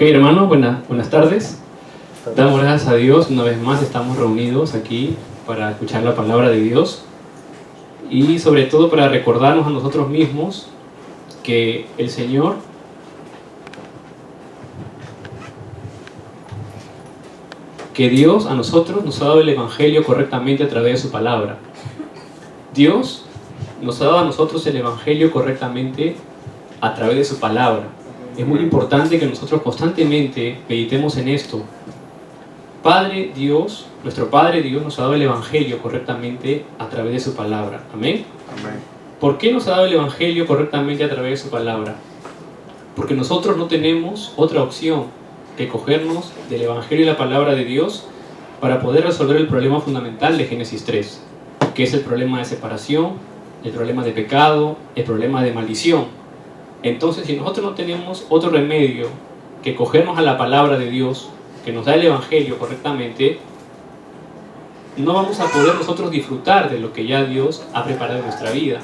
Ok, hermano, buenas tardes. Damos gracias a Dios, una vez más estamos reunidos aquí para escuchar la palabra de Dios y sobre todo para recordarnos a nosotros mismos que el Señor que Dios a nosotros nos ha dado el Evangelio correctamente a través de su palabra. Dios nos ha dado a nosotros el Evangelio correctamente a través de su palabra. Es muy importante que nosotros constantemente meditemos en esto. Padre Dios, nuestro Padre Dios nos ha dado el Evangelio correctamente a través de su palabra. ¿Amén? Amén. ¿Por qué nos ha dado el Evangelio correctamente a través de su palabra? Porque nosotros no tenemos otra opción que cogernos del Evangelio y la palabra de Dios para poder resolver el problema fundamental de Génesis 3, que es el problema de separación, el problema de pecado, el problema de maldición. Entonces, si nosotros no tenemos otro remedio que cogernos a la palabra de Dios, que nos da el Evangelio correctamente, no vamos a poder nosotros disfrutar de lo que ya Dios ha preparado en nuestra vida.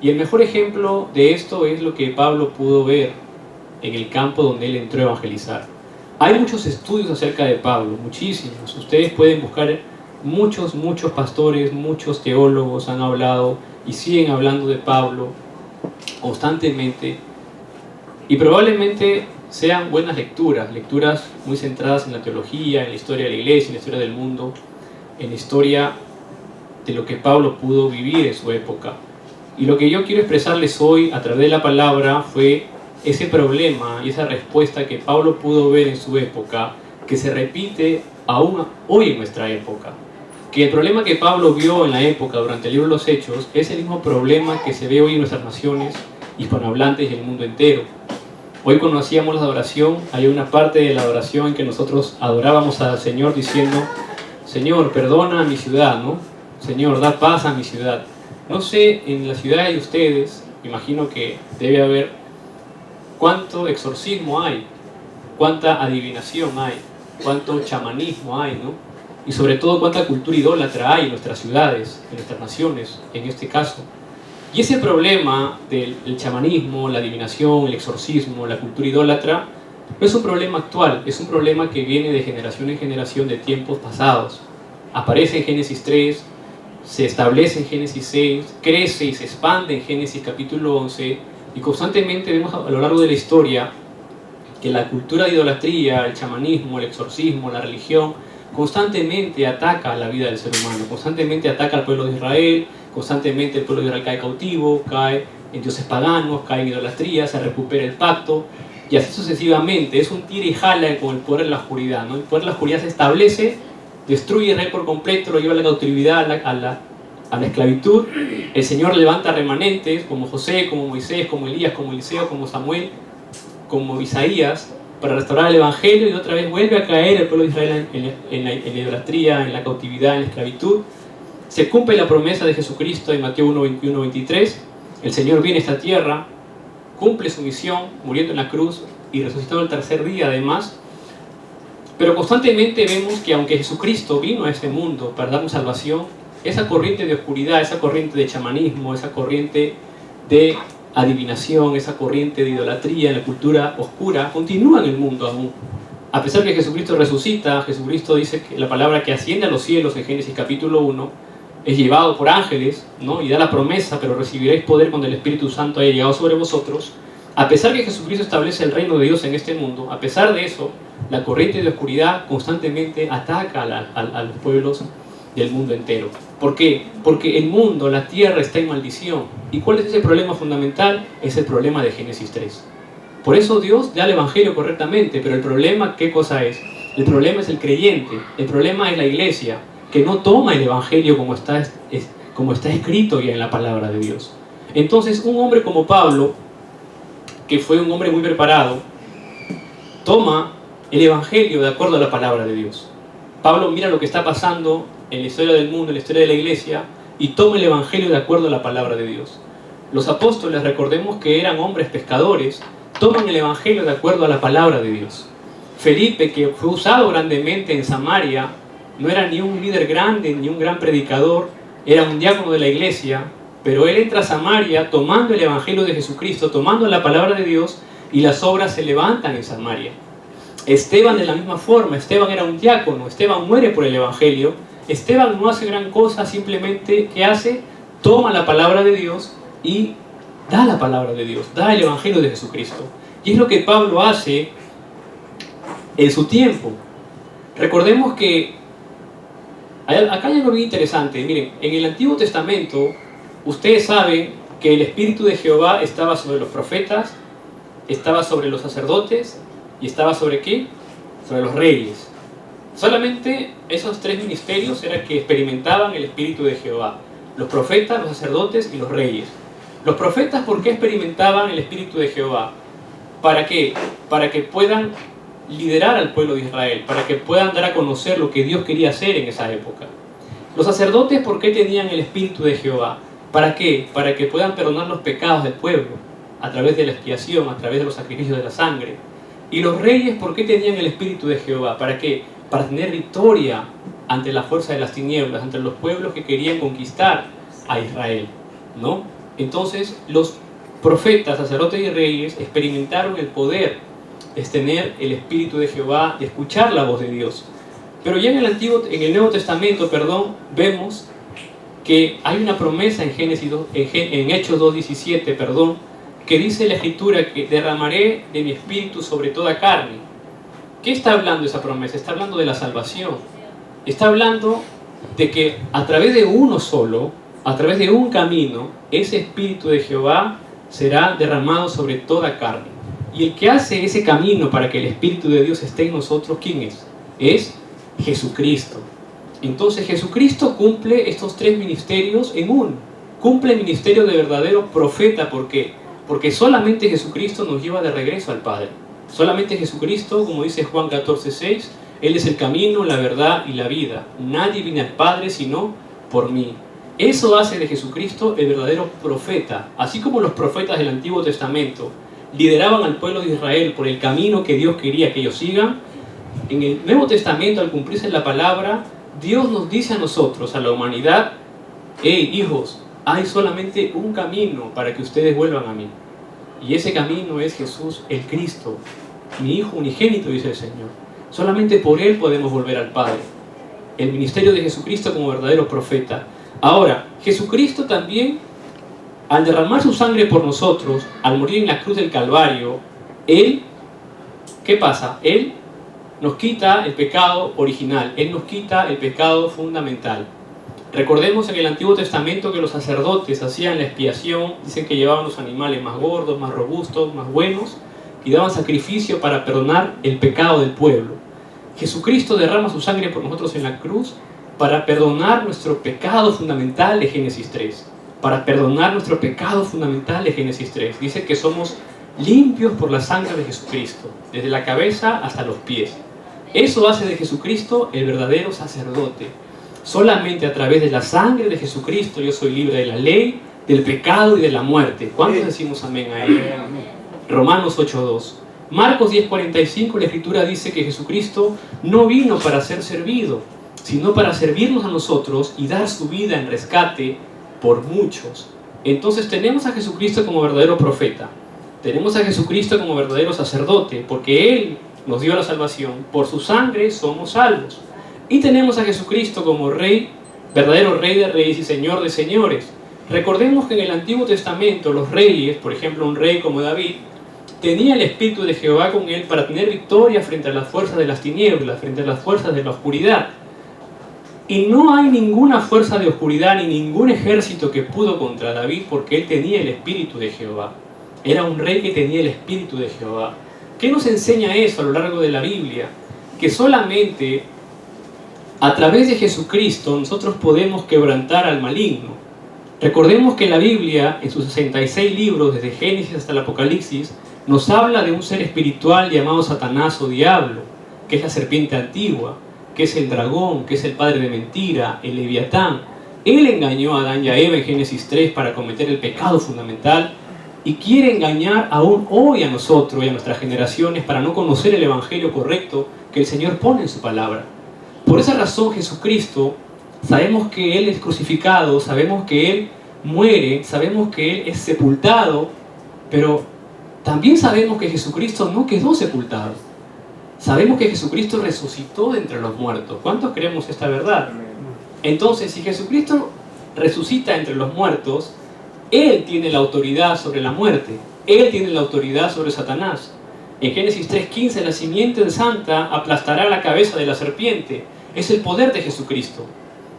Y el mejor ejemplo de esto es lo que Pablo pudo ver en el campo donde él entró a evangelizar. Hay muchos estudios acerca de Pablo, muchísimos. Ustedes pueden buscar muchos pastores, muchos teólogos han hablado y siguen hablando de Pablo constantemente. Y probablemente sean buenas lecturas muy centradas en la teología, en la historia de la iglesia, en la historia del mundo, en la historia de lo que Pablo pudo vivir en su época. Y lo que yo quiero expresarles hoy a través de la palabra fue ese problema y esa respuesta que Pablo pudo ver en su época, que se repite aún hoy en nuestra época. Que el problema que Pablo vio en la época durante el libro de los Hechos es el mismo problema que se ve hoy en nuestras naciones hispanohablantes y en el mundo entero. Hoy cuando hacíamos la adoración, hay una parte de la adoración en que nosotros adorábamos al Señor diciendo: Señor, perdona a mi ciudad, ¿no? Señor, da paz a mi ciudad. No sé, en la ciudad de ustedes, me imagino que debe haber cuánto exorcismo hay, cuánta adivinación hay, cuánto chamanismo hay, ¿no? Y sobre todo cuánta cultura idólatra hay en nuestras ciudades, en nuestras naciones, en este caso. Y ese problema del chamanismo, la adivinación, el exorcismo, la cultura idólatra, no es un problema actual, es un problema que viene de generación en generación de tiempos pasados. Aparece en Génesis 3, se establece en Génesis 6, crece y se expande en Génesis capítulo 11, y constantemente vemos a lo largo de la historia que la cultura de idolatría, el chamanismo, el exorcismo, la religión, constantemente ataca la vida del ser humano, constantemente ataca al pueblo de Israel, constantemente el pueblo de Israel cae cautivo, cae en dioses paganos, cae en idolatría, se recupera el pacto, y así sucesivamente. Es un tira y jala con el poder de la oscuridad, ¿no? El poder de la oscuridad se establece, destruye a Israel por completo, lo lleva a la cautividad, a la esclavitud. El Señor levanta remanentes como José, como Moisés, como Elías, como Eliseo, como Samuel, como Isaías, para restaurar el Evangelio, y otra vez vuelve a caer el pueblo de Israel en la idolatría, en la cautividad, en la esclavitud. Se cumple la promesa de Jesucristo en Mateo 1, 21, 23. El Señor viene a esta tierra, cumple su misión, muriendo en la cruz y resucitando el tercer día además. Pero constantemente vemos que aunque Jesucristo vino a este mundo para darnos salvación, esa corriente de oscuridad, esa corriente de chamanismo, esa corriente de adivinación, esa corriente de idolatría en la cultura oscura, continúa en el mundo aún. A pesar que Jesucristo resucita, Jesucristo dice que la palabra que asciende a los cielos en Génesis capítulo 1 es llevado por ángeles, ¿no? Y da la promesa: pero recibiréis poder cuando el Espíritu Santo haya llegado sobre vosotros. A pesar que Jesucristo establece el reino de Dios en este mundo, a pesar de eso, la corriente de oscuridad constantemente ataca a los pueblos del mundo entero. ¿Por qué? Porque el mundo, la tierra está en maldición. ¿Y cuál es ese problema fundamental? Es el problema de Génesis 3. Por eso Dios da el Evangelio correctamente, pero el problema, ¿qué cosa es? El problema es el creyente, el problema es la iglesia, que no toma el Evangelio como está escrito ya en la palabra de Dios. Entonces, un hombre como Pablo, que fue un hombre muy preparado, toma el Evangelio de acuerdo a la palabra de Dios. Pablo mira lo que está pasando en la historia del mundo, en la historia de la iglesia, y toma el Evangelio de acuerdo a la palabra de Dios. Los apóstoles, recordemos que eran hombres pescadores, toman el Evangelio de acuerdo a la palabra de Dios. Felipe, que fue usado grandemente en Samaria, no era ni un líder grande, ni un gran predicador, era un diácono de la iglesia, pero él entra a Samaria tomando el Evangelio de Jesucristo, tomando la palabra de Dios, y las obras se levantan en Samaria. Esteban de la misma forma, Esteban era un diácono, Esteban muere por el Evangelio. Esteban no hace gran cosa, simplemente, ¿qué hace? Toma la palabra de Dios y da la palabra de Dios, da el Evangelio de Jesucristo. Y es lo que Pablo hace en su tiempo. Recordemos que, acá hay algo bien interesante. Miren, en el Antiguo Testamento, ustedes saben que el Espíritu de Jehová estaba sobre los profetas, estaba sobre los sacerdotes y estaba sobre ¿qué? Sobre los reyes. Solamente esos tres ministerios eran que experimentaban el Espíritu de Jehová: los profetas, los sacerdotes y los reyes. Los profetas, ¿por qué experimentaban el Espíritu de Jehová? ¿Para qué? Para que puedan liderar al pueblo de Israel, para que puedan dar a conocer lo que Dios quería hacer en esa época. Los sacerdotes, ¿por qué tenían el Espíritu de Jehová? ¿Para qué? Para que puedan perdonar los pecados del pueblo, a través de la expiación, a través de los sacrificios de la sangre. Y los reyes, ¿por qué tenían el Espíritu de Jehová? ¿Para qué? Para tener victoria ante la fuerza de las tinieblas, ante los pueblos que querían conquistar a Israel, ¿no? Entonces, los profetas, sacerdotes y reyes experimentaron el poder de tener el Espíritu de Jehová, de escuchar la voz de Dios. Pero ya en el Nuevo Testamento, vemos que hay una promesa en Hechos 2:17, que dice la Escritura que derramaré de mi Espíritu sobre toda carne. ¿Qué está hablando esa promesa? Está hablando de la salvación. Está hablando de que a través de uno solo, a través de un camino, ese Espíritu de Jehová será derramado sobre toda carne. Y el que hace ese camino para que el Espíritu de Dios esté en nosotros, ¿quién es? Es Jesucristo. Entonces Jesucristo cumple estos tres ministerios en uno. Cumple el ministerio de verdadero profeta. ¿Por qué? Porque solamente Jesucristo nos lleva de regreso al Padre. Solamente Jesucristo, como dice Juan 14:6, Él es el camino, la verdad y la vida. Nadie viene al Padre sino por mí. Eso hace de Jesucristo el verdadero profeta. Así como los profetas del Antiguo Testamento lideraban al pueblo de Israel por el camino que Dios quería que ellos sigan, en el Nuevo Testamento, al cumplirse la palabra, Dios nos dice a nosotros, a la humanidad: hey, hijos, hay solamente un camino para que ustedes vuelvan a mí. Y ese camino es Jesús el Cristo, mi Hijo unigénito, dice el Señor. Solamente por Él podemos volver al Padre. El ministerio de Jesucristo como verdadero profeta. Ahora, Jesucristo también, al derramar su sangre por nosotros, al morir en la cruz del Calvario, Él, ¿qué pasa? Él nos quita el pecado original, Él nos quita el pecado fundamental. Recordemos en el Antiguo Testamento que los sacerdotes hacían la expiación, dicen que llevaban los animales más gordos, más robustos, más buenos, y daban sacrificio para perdonar el pecado del pueblo. Jesucristo derrama su sangre por nosotros en la cruz para perdonar nuestro pecado fundamental de Génesis 3. Para perdonar nuestro pecado fundamental de Génesis 3. Dice que somos limpios por la sangre de Jesucristo, desde la cabeza hasta los pies. Eso hace de Jesucristo el verdadero sacerdote. Solamente a través de la sangre de Jesucristo yo soy libre de la ley, del pecado y de la muerte. ¿Cuántos decimos amén a él? Romanos 8:2. Marcos 10:45, la Escritura dice que Jesucristo no vino para ser servido, sino para servirnos a nosotros y dar su vida en rescate por muchos. Entonces tenemos a Jesucristo como verdadero profeta. Tenemos a Jesucristo como verdadero sacerdote, porque Él nos dio la salvación. Por su sangre somos salvos. Y tenemos a Jesucristo como Rey, verdadero Rey de Reyes y Señor de Señores. Recordemos que en el Antiguo Testamento los reyes, por ejemplo un rey como David, tenía el Espíritu de Jehová con él para tener victoria frente a las fuerzas de las tinieblas, frente a las fuerzas de la oscuridad. Y no hay ninguna fuerza de oscuridad ni ningún ejército que pudo contra David, porque él tenía el Espíritu de Jehová. Era un rey que tenía el Espíritu de Jehová. ¿Qué nos enseña eso a lo largo de la Biblia? Que solamente a través de Jesucristo nosotros podemos quebrantar al maligno. Recordemos que la Biblia, en sus 66 libros, desde Génesis hasta el Apocalipsis, nos habla de un ser espiritual llamado Satanás o Diablo, que es la serpiente antigua, que es el dragón, que es el padre de mentira, el Leviatán. Él engañó a Adán y a Eva en Génesis 3 para cometer el pecado fundamental y quiere engañar aún hoy a nosotros y a nuestras generaciones para no conocer el evangelio correcto que el Señor pone en su palabra. Por esa razón Jesucristo, sabemos que Él es crucificado, sabemos que Él muere, sabemos que Él es sepultado, pero también sabemos que Jesucristo no quedó sepultado. Sabemos que Jesucristo resucitó de entre los muertos. ¿Cuántos creemos esta verdad? Entonces, si Jesucristo resucita entre los muertos, Él tiene la autoridad sobre la muerte. Él tiene la autoridad sobre Satanás. En Génesis 3:15, la simiente de Santa aplastará la cabeza de la serpiente. Es el poder de Jesucristo.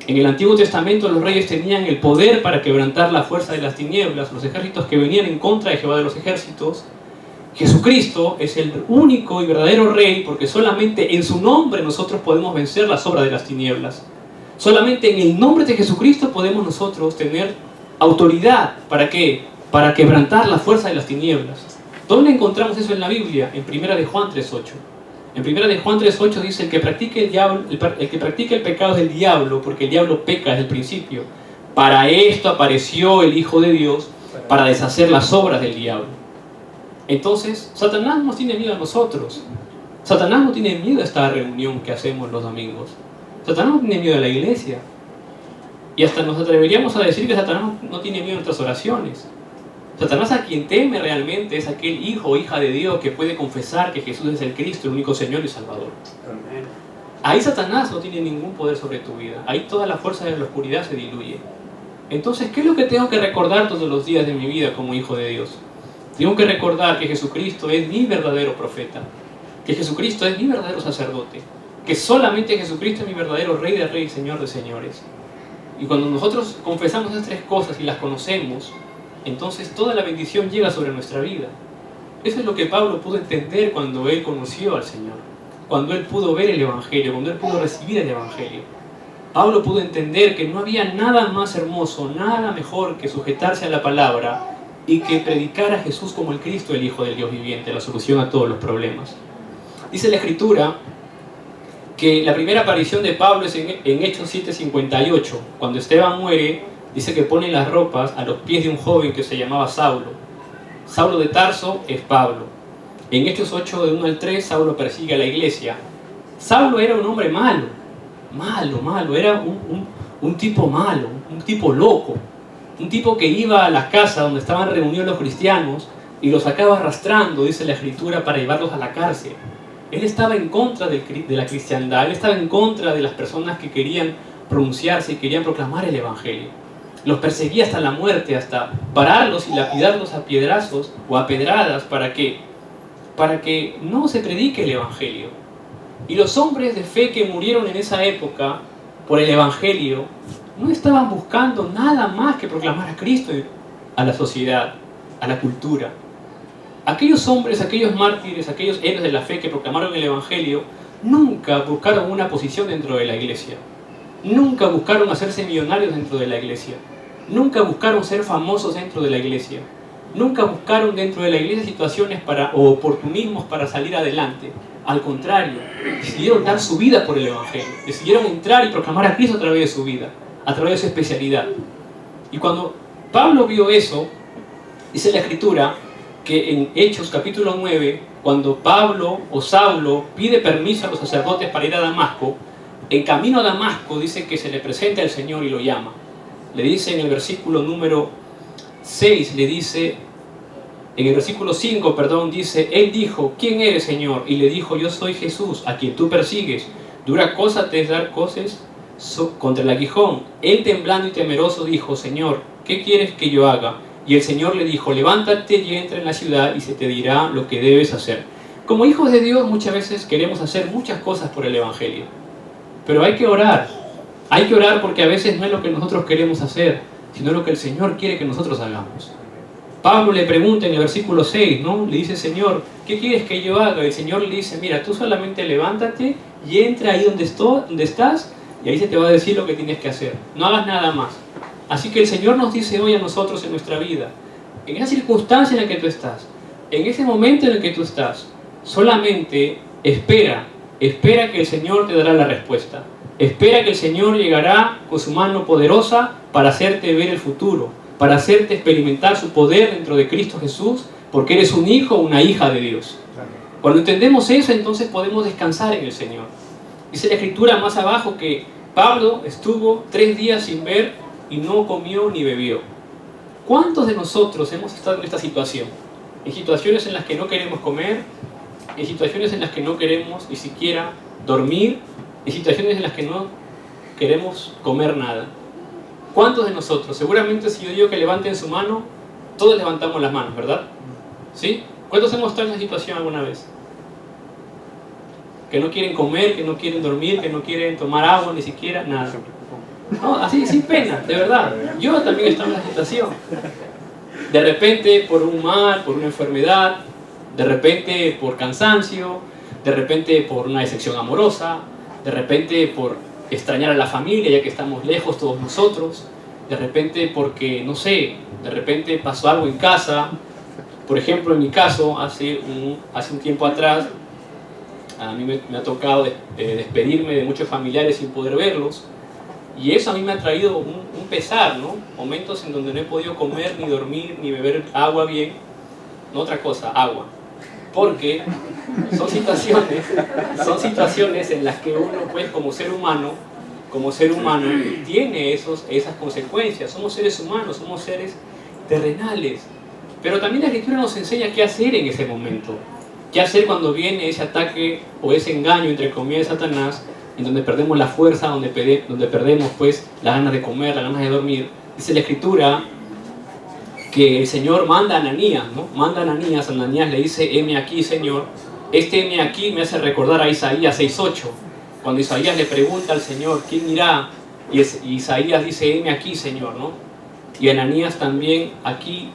En el Antiguo Testamento los reyes tenían el poder para quebrantar la fuerza de las tinieblas, los ejércitos que venían en contra de Jehová de los ejércitos. Jesucristo es el único y verdadero Rey, porque solamente en su nombre nosotros podemos vencer las obras de las tinieblas. Solamente en el nombre de Jesucristo podemos nosotros tener autoridad. ¿Para qué? Para quebrantar la fuerza de las tinieblas. ¿Dónde encontramos eso en la Biblia? En 1 de Juan 3:8. En 1 de Juan 3:8 dice: el que practica el pecado es del diablo, porque el diablo peca desde el principio. Para esto apareció el Hijo de Dios, para deshacer las obras del diablo. Entonces, Satanás no tiene miedo a nosotros. Satanás no tiene miedo a esta reunión que hacemos los domingos. Satanás no tiene miedo a la iglesia. Y hasta nos atreveríamos a decir que Satanás no tiene miedo a nuestras oraciones. Satanás, a quien teme realmente, es aquel hijo o hija de Dios que puede confesar que Jesús es el Cristo, el único Señor y Salvador. Amén. Ahí Satanás no tiene ningún poder sobre tu vida. Ahí toda la fuerza de la oscuridad se diluye. Entonces, ¿qué es lo que tengo que recordar todos los días de mi vida como hijo de Dios? Tengo que recordar que Jesucristo es mi verdadero profeta, que Jesucristo es mi verdadero sacerdote, que solamente Jesucristo es mi verdadero Rey de Reyes y Señor de Señores. Y cuando nosotros confesamos esas tres cosas y las conocemos, entonces toda la bendición llega sobre nuestra vida. Eso es lo que Pablo pudo entender cuando él conoció al Señor, cuando él pudo ver el Evangelio, cuando él pudo recibir el Evangelio. Pablo pudo entender que no había nada más hermoso, nada mejor que sujetarse a la palabra y que predicar a Jesús como el Cristo, el Hijo del Dios viviente, la solución a todos los problemas. Dice la Escritura que la primera aparición de Pablo es en Hechos 7:58. Cuando Esteban muere, dice que pone las ropas a los pies de un joven que se llamaba Saulo. Saulo de Tarso es Pablo. En Hechos 8, de 1 al 3, Saulo persigue a la iglesia. Saulo era un hombre malo, era un tipo malo, un tipo loco. Un tipo que iba a las casas donde estaban reunidos los cristianos y los sacaba arrastrando, dice la Escritura, para llevarlos a la cárcel. Él estaba en contra de la cristiandad, él estaba en contra de las personas que querían pronunciarse y querían proclamar el Evangelio. Los perseguía hasta la muerte, hasta pararlos y lapidarlos a piedrazos o a pedradas. ¿Para qué? Para que no se predique el Evangelio. Y los hombres de fe que murieron en esa época por el Evangelio no estaban buscando nada más que proclamar a Cristo a la sociedad, a la cultura. Aquellos hombres, aquellos mártires, aquellos héroes de la fe que proclamaron el Evangelio, nunca buscaron una posición dentro de la iglesia. Nunca buscaron hacerse millonarios dentro de la iglesia. Nunca buscaron ser famosos dentro de la iglesia. Nunca buscaron dentro de la iglesia situaciones o oportunismos para salir adelante. Al contrario, decidieron dar su vida por el Evangelio. Decidieron entrar y proclamar a Cristo a través de su vida, a través de su especialidad. Y cuando Pablo vio eso, dice la Escritura que en Hechos capítulo 9, cuando Pablo o Saulo pide permiso a los sacerdotes para ir a Damasco, en camino a Damasco dice que se le presenta el Señor y lo llama. Le dice en el versículo número 6, en el versículo 5, dice: Él dijo: ¿quién eres, Señor? Y le dijo: yo soy Jesús, a quien tú persigues. Dura cosa te es dar cosas contra el aguijón. Él, temblando y temeroso, dijo: Señor, ¿qué quieres que yo haga? Y el Señor le dijo: levántate y entra en la ciudad y se te dirá lo que debes hacer. Como hijos de Dios muchas veces queremos hacer muchas cosas por el Evangelio, pero hay que orar porque a veces no es lo que nosotros queremos hacer, sino lo que el Señor quiere que nosotros hagamos. Pablo le pregunta en el versículo 6, ¿no? Le dice: Señor, ¿qué quieres que yo haga? Y el Señor le dice: mira, tú solamente levántate y entra ahí donde estás, y ahí se te va a decir lo que tienes que hacer. No hagas nada más. Así que el Señor nos dice hoy a nosotros en nuestra vida, en esa circunstancia en la que tú estás, en ese momento en el que tú estás, solamente espera que el Señor te dará la respuesta. Espera que el Señor llegará con su mano poderosa para hacerte ver el futuro, para hacerte experimentar su poder dentro de Cristo Jesús, porque eres un hijo o una hija de Dios. Cuando entendemos eso, entonces podemos descansar en el Señor. Dice la Escritura más abajo que Pablo estuvo 3 días sin ver y no comió ni bebió. ¿Cuántos de nosotros hemos estado en esta situación? En situaciones en las que no queremos comer, en situaciones en las que no queremos ni siquiera dormir, en situaciones en las que no queremos comer nada. ¿Cuántos de nosotros? Seguramente si yo digo que levanten su mano, todos levantamos las manos, ¿verdad? ¿Sí? ¿Cuántos hemos estado en esa situación alguna vez? Que no quieren comer, que no quieren dormir, que no quieren tomar agua, ni siquiera nada. No, así, sin pena, de verdad. Yo también estaba en la situación. De repente por un mal, por una enfermedad, de repente por cansancio, de repente por una decepción amorosa, de repente por extrañar a la familia ya que estamos lejos todos nosotros, de repente porque, no sé, de repente pasó algo en casa. Por ejemplo, en mi caso, hace un tiempo atrás, a mí me ha tocado despedirme de muchos familiares sin poder verlos, y eso a mí me ha traído un pesar, ¿no? Momentos en donde no he podido comer, ni dormir, ni beber agua bien. No otra cosa, agua. Porque son situaciones en las que uno, pues, como ser humano, tiene esas consecuencias. Somos seres humanos, somos seres terrenales. Pero también la Escritura nos enseña qué hacer en ese momento. ¿Qué hacer cuando viene ese ataque o ese engaño, entre comillas, de Satanás, en donde perdemos la fuerza, donde perdemos pues las ganas de comer, las ganas de dormir? Dice la Escritura que el Señor manda a Ananías, ¿no? Manda a Ananías le dice, heme aquí, Señor. Este heme aquí me hace recordar a Isaías 6:8, cuando Isaías le pregunta al Señor, ¿quién irá? Y Isaías dice, heme aquí, Señor, ¿no? Y Ananías también aquí,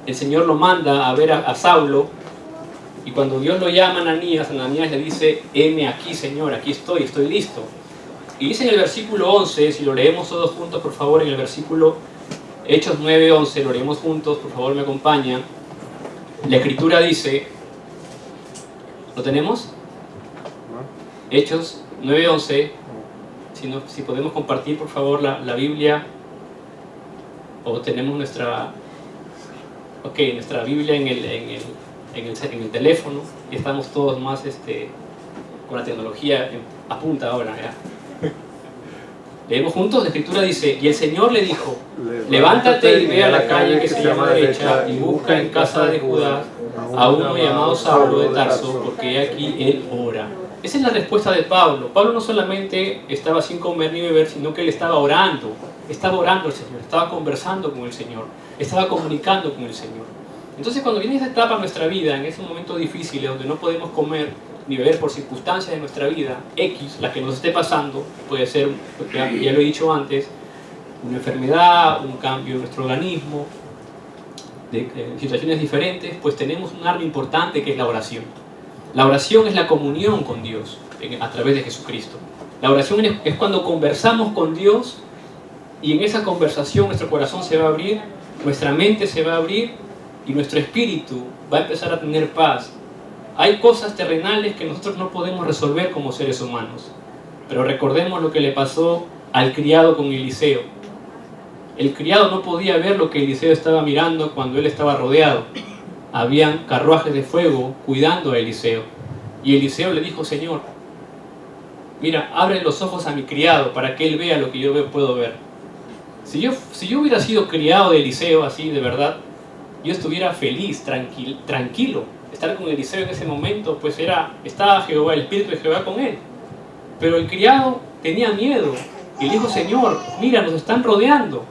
el Señor lo manda a ver a Saulo. Y cuando Dios lo llama a Ananías le dice, heme aquí, Señor, aquí estoy listo. Y dice en el versículo 11, si lo leemos todos juntos, por favor, en el versículo Hechos 9:11, lo leemos juntos, por favor, me acompañan. La Escritura dice, ¿lo tenemos? Hechos 9:11, si podemos compartir, por favor, la Biblia, o tenemos nuestra Biblia en el teléfono, y estamos todos más con la tecnología a punta ahora, ¿ya? Leemos juntos. La Escritura dice, y el Señor le dijo, levántate y ve a la calle que se llama derecha y busca en casa de Judas a uno llamado Saulo de Tarso, porque aquí él ora. Esa es la respuesta de Pablo. Pablo no solamente estaba sin comer ni beber, sino que él estaba orando al Señor, estaba conversando con el Señor, estaba comunicando con el Señor. Entonces, cuando viene esa etapa en nuestra vida, en ese momento difícil donde no podemos comer ni beber por circunstancias de nuestra vida, X, la que nos esté pasando, puede ser, ya lo he dicho antes, una enfermedad, un cambio en nuestro organismo, de situaciones diferentes, pues tenemos un arma importante que es la oración. La oración es la comunión con Dios a través de Jesucristo. La oración es cuando conversamos con Dios, y en esa conversación nuestro corazón se va a abrir, nuestra mente se va a abrir y nuestro espíritu va a empezar a tener paz. Hay cosas terrenales que nosotros no podemos resolver como seres humanos, pero recordemos lo que le pasó al criado con Eliseo. El criado no podía ver lo que Eliseo estaba mirando cuando él estaba rodeado. Habían carruajes de fuego cuidando a Eliseo, y Eliseo le dijo, Señor, mira, abre los ojos a mi criado para que él vea lo que yo puedo ver. Si yo hubiera sido criado de Eliseo así, de verdad, yo estuviera feliz, tranquilo. Estar con Eliseo en ese momento, pues estaba Jehová, el Espíritu de Jehová con él. Pero el criado tenía miedo y le dijo, Señor, mira, nos están rodeando.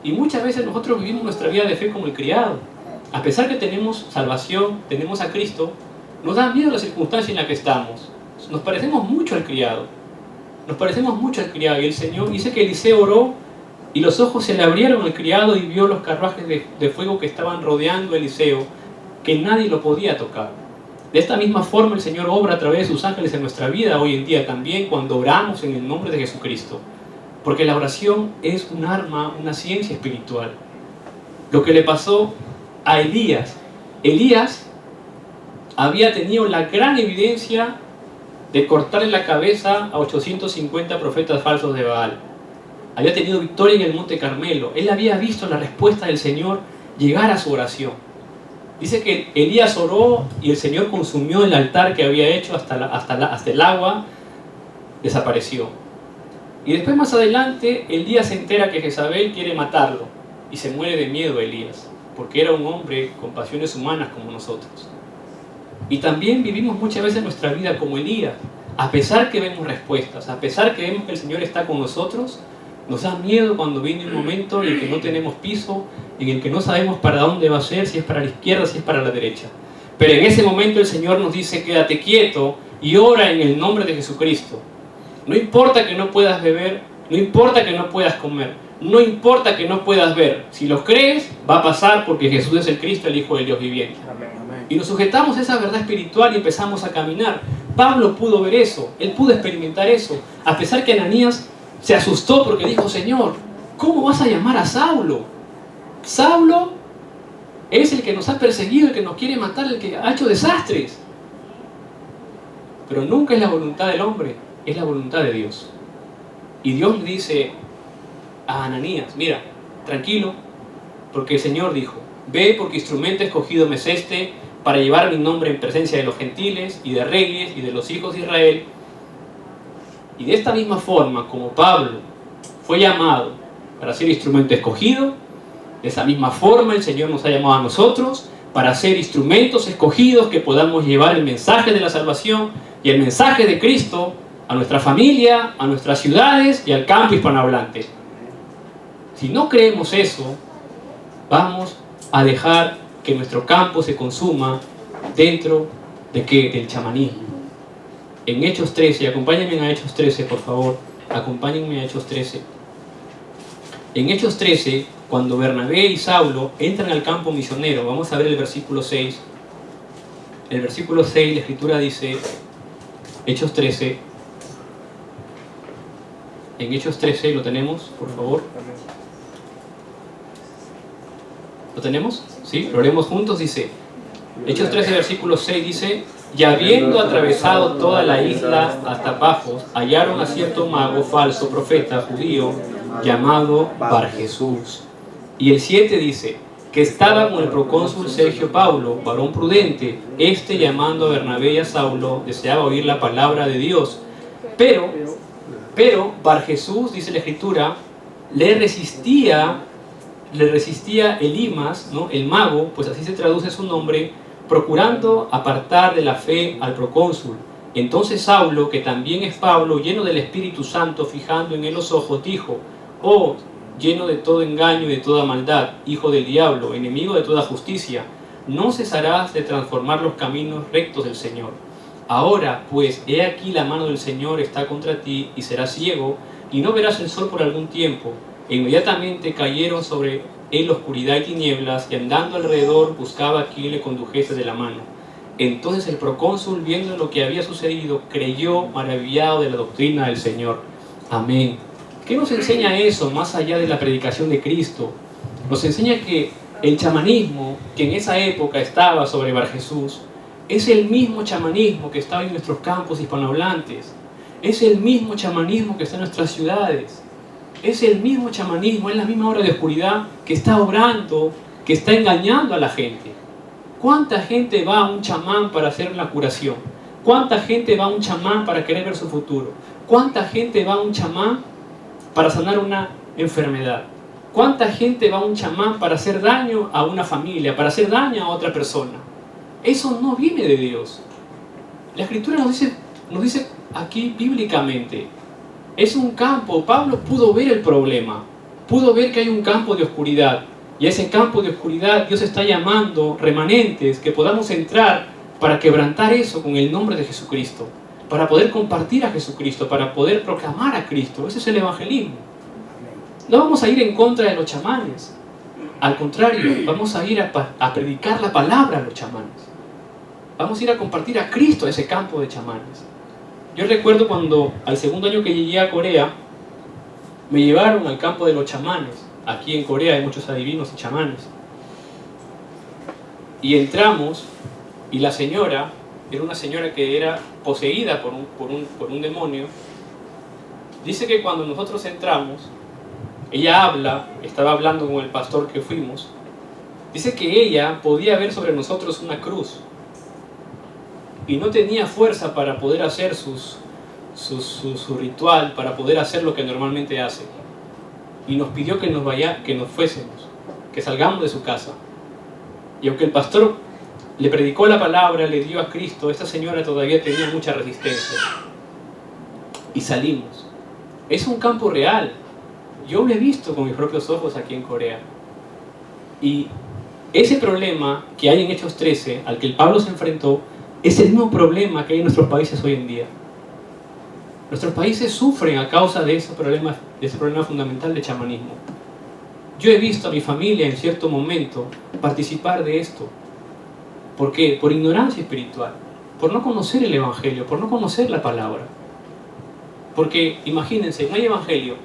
Y muchas veces nosotros vivimos nuestra vida de fe como el criado. A pesar que tenemos salvación, tenemos a Cristo, nos da miedo la circunstancia en la que estamos. Nos parecemos mucho al criado. Y el Señor dice que Eliseo oró y los ojos se le abrieron al criado y vio los carruajes de fuego que estaban rodeando a Eliseo, que nadie lo podía tocar. De esta misma forma el Señor obra a través de sus ángeles en nuestra vida hoy en día también, cuando oramos en el nombre de Jesucristo. Porque la oración es un arma, una ciencia espiritual. Lo que le pasó a Elías. Elías había tenido la gran evidencia de cortarle la cabeza a 850 profetas falsos de Baal. Había tenido victoria en el Monte Carmelo. Él había visto la respuesta del Señor llegar a su oración. Dice que Elías oró y el Señor consumió el altar que había hecho hasta el agua desapareció. Y después, más adelante, Elías se entera que Jezabel quiere matarlo y se muere de miedo Elías, porque era un hombre con pasiones humanas como nosotros. Y también vivimos muchas veces nuestra vida como Elías. A pesar que vemos respuestas, a pesar que vemos que el Señor está con nosotros, nos da miedo cuando viene un momento en el que no tenemos piso, en el que no sabemos para dónde va a ser, si es para la izquierda, si es para la derecha. Pero en ese momento el Señor nos dice, quédate quieto y ora en el nombre de Jesucristo. No importa que no puedas beber, no importa que no puedas comer, no importa que no puedas ver. Si lo crees, va a pasar porque Jesús es el Cristo, el Hijo del Dios viviente. Amén. Y nos sujetamos a esa verdad espiritual y empezamos a caminar. Pablo pudo ver eso, él pudo experimentar eso, a pesar que Ananías se asustó porque dijo, Señor, ¿cómo vas a llamar a Saulo? Saulo es el que nos ha perseguido, el que nos quiere matar, el que ha hecho desastres. Pero nunca es la voluntad del hombre, es la voluntad de Dios. Y Dios le dice a Ananías, mira, tranquilo, porque el Señor dijo, ve porque instrumento escogido me es este, para llevar mi nombre en presencia de los gentiles y de reyes y de los hijos de Israel. Y de esta misma forma, como Pablo fue llamado para ser instrumento escogido, de esa misma forma el Señor nos ha llamado a nosotros para ser instrumentos escogidos que podamos llevar el mensaje de la salvación y el mensaje de Cristo a nuestra familia, a nuestras ciudades y al campo hispanohablante. Si no creemos eso, vamos a dejar que nuestro campo se consuma dentro de ¿qué? Del chamanismo. En Hechos 13, acompáñenme a Hechos 13, por favor, acompáñenme a Hechos 13. En Hechos 13, cuando Bernabé y Saulo entran al campo misionero, vamos a ver el versículo 6. El versículo 6, la Escritura dice, Hechos 13, en Hechos 13, ¿lo tenemos, por favor? ¿Lo tenemos? ¿Sí? Lo haremos juntos, dice, Hechos 13, versículo 6, dice, y habiendo atravesado toda la isla hasta Pafos, hallaron a cierto mago falso, profeta judío, llamado Barjesús. Y el 7 dice, que estaba con el procónsul Sergio Paulo, varón prudente, este llamando a Bernabé y a Saulo, deseaba oír la palabra de Dios. Pero Barjesús, dice la Escritura, le resistía Elimas, ¿no? El mago, pues así se traduce su nombre, procurando apartar de la fe al procónsul. Entonces Saulo, que también es Pablo, lleno del Espíritu Santo, fijando en él los ojos, dijo, oh, lleno de todo engaño y de toda maldad, hijo del diablo, enemigo de toda justicia, no cesarás de transformar los caminos rectos del Señor. Ahora, pues, he aquí la mano del Señor está contra ti, y serás ciego, y no verás el sol por algún tiempo. E inmediatamente cayeron sobre él oscuridad y tinieblas, y andando alrededor buscaba a quien le condujese de la mano. Entonces el procónsul, viendo lo que había sucedido, creyó, maravillado de la doctrina del Señor. Amén. ¿Qué nos enseña eso más allá de la predicación de Cristo? Nos enseña que el chamanismo que en esa época estaba sobre Barjesús es el mismo chamanismo que estaba en nuestros campos hispanohablantes. Es el mismo chamanismo que está en nuestras ciudades. Es el mismo chamanismo, es la misma obra de oscuridad que está obrando, que está engañando a la gente. ¿Cuánta gente va a un chamán para hacer la curación? ¿Cuánta gente va a un chamán para querer ver su futuro? ¿Cuánta gente va a un chamán para sanar una enfermedad? ¿Cuánta gente va a un chamán para hacer daño a una familia, para hacer daño a otra persona? Eso no viene de Dios. La Escritura nos dice aquí bíblicamente, es un campo. Pablo pudo ver el problema, pudo ver que hay un campo de oscuridad, y a ese campo de oscuridad Dios está llamando remanentes que podamos entrar para quebrantar eso con el nombre de Jesucristo, para poder compartir a Jesucristo, para poder proclamar a Cristo. Ese es el evangelismo. No vamos a ir en contra de los chamanes, al contrario, vamos a ir a predicar la palabra a los chamanes. Vamos a ir a compartir a Cristo a ese campo de chamanes. Yo recuerdo cuando al segundo año que llegué a Corea, me llevaron al campo de los chamanes. Aquí en Corea hay muchos adivinos y chamanes. Y entramos, y la señora, era una señora que era poseída por un demonio. Dice que cuando nosotros entramos, ella estaba hablando con el pastor que fuimos, dice que ella podía ver sobre nosotros una cruz. Y no tenía fuerza para poder hacer su ritual, para poder hacer lo que normalmente hace. Y nos pidió que nos fuésemos, que salgamos de su casa. Y aunque el pastor le predicó la palabra, le dio a Cristo, esta señora todavía tenía mucha resistencia. Y salimos. Es un campo real. Yo lo he visto con mis propios ojos aquí en Corea. Y ese problema que hay en Hechos 13, al que el Pablo se enfrentó, es el mismo problema que hay en nuestros países hoy en día. Nuestros países sufren a causa de ese problema fundamental de chamanismo. Yo he visto a mi familia en cierto momento participar de esto. ¿Por qué? Por ignorancia espiritual, por no conocer el Evangelio, por no conocer la palabra. Porque imagínense, no hay Evangelio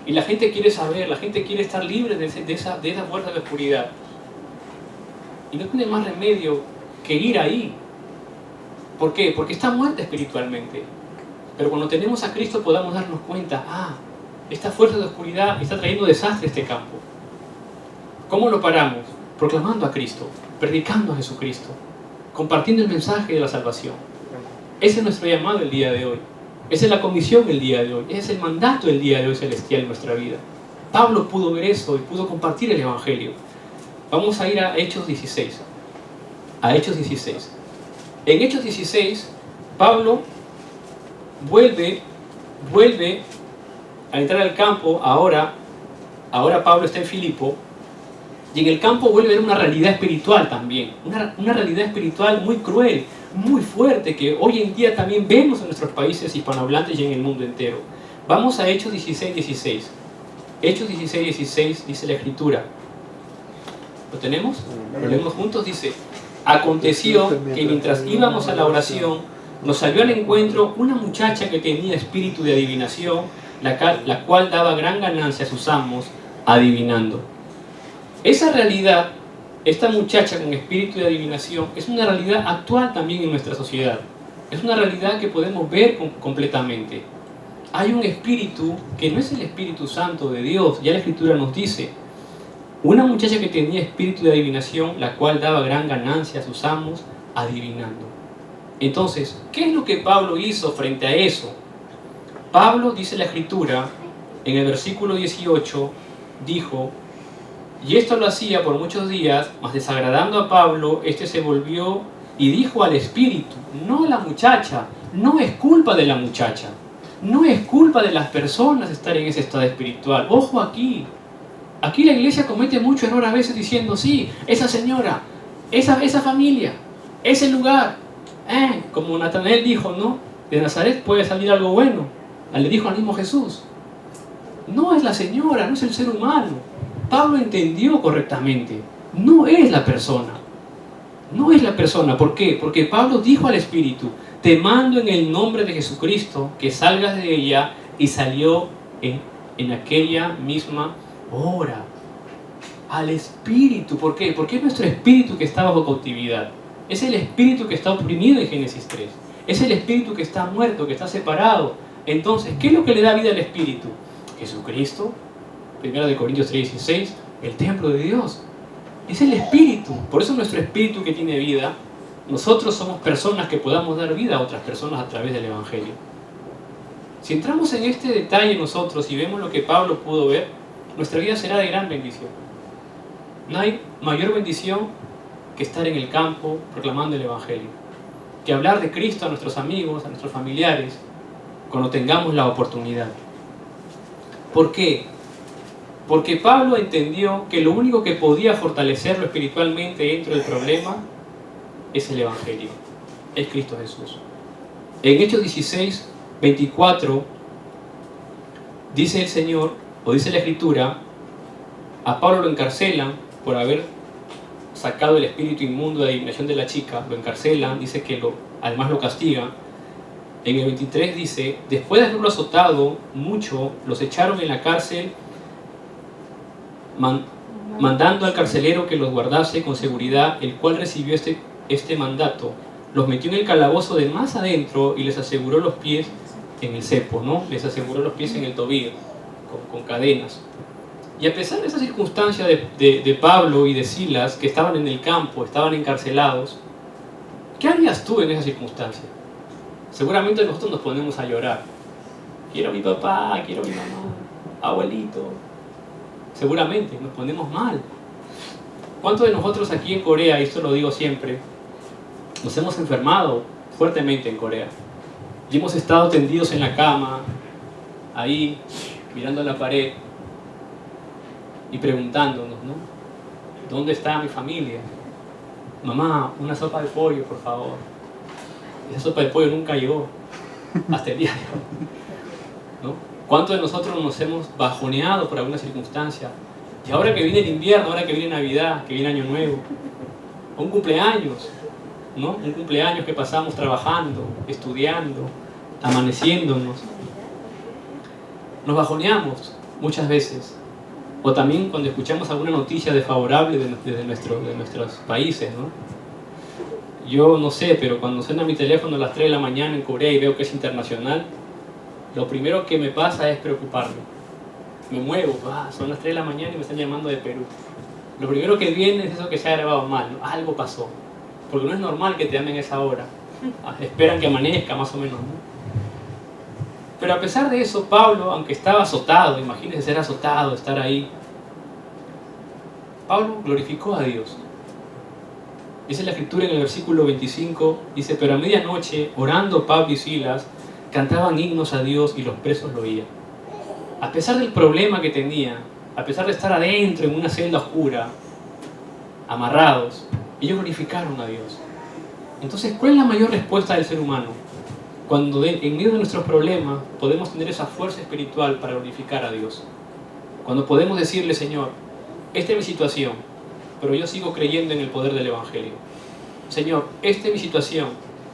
y la gente quiere saber, la gente quiere estar libre de esa fuerza de oscuridad. Y no tiene más remedio que ir ahí. ¿Por qué? Porque está muerta espiritualmente. Pero cuando tenemos a Cristo podamos darnos cuenta, esta fuerza de oscuridad está trayendo desastre a este campo. ¿Cómo lo paramos? Proclamando a Cristo, predicando a Jesucristo, compartiendo el mensaje de la salvación. Ese es nuestro llamado el día de hoy. Esa es la comisión el día de hoy. Ese es el mandato el día de hoy celestial en nuestra vida. Pablo pudo ver eso y pudo compartir el Evangelio. Vamos a ir a Hechos 16. A Hechos 16. En Hechos 16, Pablo vuelve a entrar al campo. Ahora Pablo está en Filipo. Y en el campo vuelve a ver una realidad espiritual también. Una realidad espiritual muy cruel, muy fuerte, que hoy en día también vemos en nuestros países hispanohablantes y en el mundo entero. Vamos a Hechos 16:16. Hechos 16:16 dice la Escritura. ¿Lo tenemos? Lo leemos juntos. Dice: aconteció que mientras íbamos a la oración, nos salió al encuentro una muchacha que tenía espíritu de adivinación, la cual daba gran ganancia a sus amos adivinando. Esa realidad, esta muchacha con espíritu de adivinación, es una realidad actual también en nuestra sociedad. Es una realidad que podemos ver completamente. Hay un espíritu que no es el Espíritu Santo de Dios. Ya la Escritura nos dice: una muchacha que tenía espíritu de adivinación, la cual daba gran ganancia a sus amos adivinando. Entonces, ¿qué es lo que Pablo hizo frente a eso? Pablo, dice la Escritura, en el versículo 18, dijo: y esto lo hacía por muchos días, mas desagradando a Pablo, este se volvió y dijo al espíritu, no a la muchacha, no es culpa de la muchacha, no es culpa de las personas estar en ese estado espiritual. Ojo aquí, aquí la iglesia comete mucho error a veces diciendo, sí, esa señora, esa familia, ese lugar, como Natanael dijo, ¿no? De Nazaret puede salir algo bueno. Le dijo al mismo Jesús, no es la señora, no es el ser humano. Pablo entendió correctamente, no es la persona. No es la persona. ¿Por qué? Porque Pablo dijo al Espíritu, te mando en el nombre de Jesucristo que salgas de ella, y salió en aquella misma hora. Al Espíritu. ¿Por qué? Porque es nuestro espíritu que está bajo cautividad. Es el espíritu que está oprimido en Génesis 3. Es el espíritu que está muerto, que está separado. Entonces, ¿qué es lo que le da vida al espíritu? Jesucristo. 1 Corintios 3:16, el templo de Dios. Es el espíritu. Por eso nuestro espíritu que tiene vida. Nosotros somos personas que podamos dar vida a otras personas a través del Evangelio. Si entramos en este detalle nosotros y vemos lo que Pablo pudo ver, nuestra vida será de gran bendición. No hay mayor bendición que estar en el campo proclamando el Evangelio, que hablar de Cristo a nuestros amigos, a nuestros familiares, cuando tengamos la oportunidad. ¿Por qué? Porque Pablo entendió que lo único que podía fortalecerlo espiritualmente dentro del problema es el Evangelio, es Cristo Jesús. En Hechos 16:24 dice el Señor, o dice la Escritura, a Pablo lo encarcelan por haber sacado el espíritu inmundo de adivinación de la chica, lo encarcelan, dice que además lo castigan. En el 23 dice, después de haberlo azotado mucho, los echaron en la cárcel, mandando al carcelero que los guardase con seguridad, el cual recibió este mandato. Los metió en el calabozo de más adentro y les aseguró los pies en el cepo, ¿no? Les aseguró los pies en el tobillo, con cadenas. Y a pesar de esa circunstancia de Pablo y de Silas, que estaban en el campo, estaban encarcelados, ¿qué harías tú en esa circunstancia? Seguramente nosotros nos ponemos a llorar. Quiero a mi papá, quiero a mi mamá, abuelito. Seguramente nos ponemos mal. ¿Cuántos de nosotros aquí en Corea, y esto lo digo siempre, nos hemos enfermado fuertemente en Corea? Y hemos estado tendidos en la cama, ahí, mirando a la pared y preguntándonos, ¿no? ¿Dónde está mi familia? Mamá, una sopa de pollo, por favor. Esa sopa de pollo nunca llegó, hasta el día de hoy, ¿no? ¿Cuántos de nosotros nos hemos bajoneado por alguna circunstancia? Y ahora que viene el invierno, ahora que viene Navidad, que viene Año Nuevo, un cumpleaños, ¿no? Un cumpleaños que pasamos trabajando, estudiando, amaneciéndonos. Nos bajoneamos muchas veces. O también cuando escuchamos alguna noticia desfavorable de nuestros países, ¿no? Yo no sé, pero cuando suena mi teléfono a las 3 de la mañana en Corea y veo que es internacional, lo primero que me pasa es preocuparme. Me muevo, son las 3 de la mañana y me están llamando de Perú. Lo primero que viene es eso que se ha grabado mal, ¿no? Algo pasó. Porque no es normal que te llamen a esa hora. Esperan que amanezca más o menos, ¿no? Pero a pesar de eso, Pablo, aunque estaba azotado, imagínense ser azotado, estar ahí, Pablo glorificó a Dios. Dice la escritura en el versículo 25, dice, pero a medianoche, orando Pablo y Silas, cantaban himnos a Dios y los presos lo oían. A pesar del problema que tenía, a pesar de estar adentro en una celda oscura, amarrados, ellos glorificaron a Dios. Entonces, ¿cuál es la mayor respuesta del ser humano? Cuando en medio de nuestros problemas podemos tener esa fuerza espiritual para glorificar a Dios. Cuando podemos decirle, Señor, esta es mi situación, pero yo sigo creyendo en el poder del Evangelio. Señor, esta es mi situación,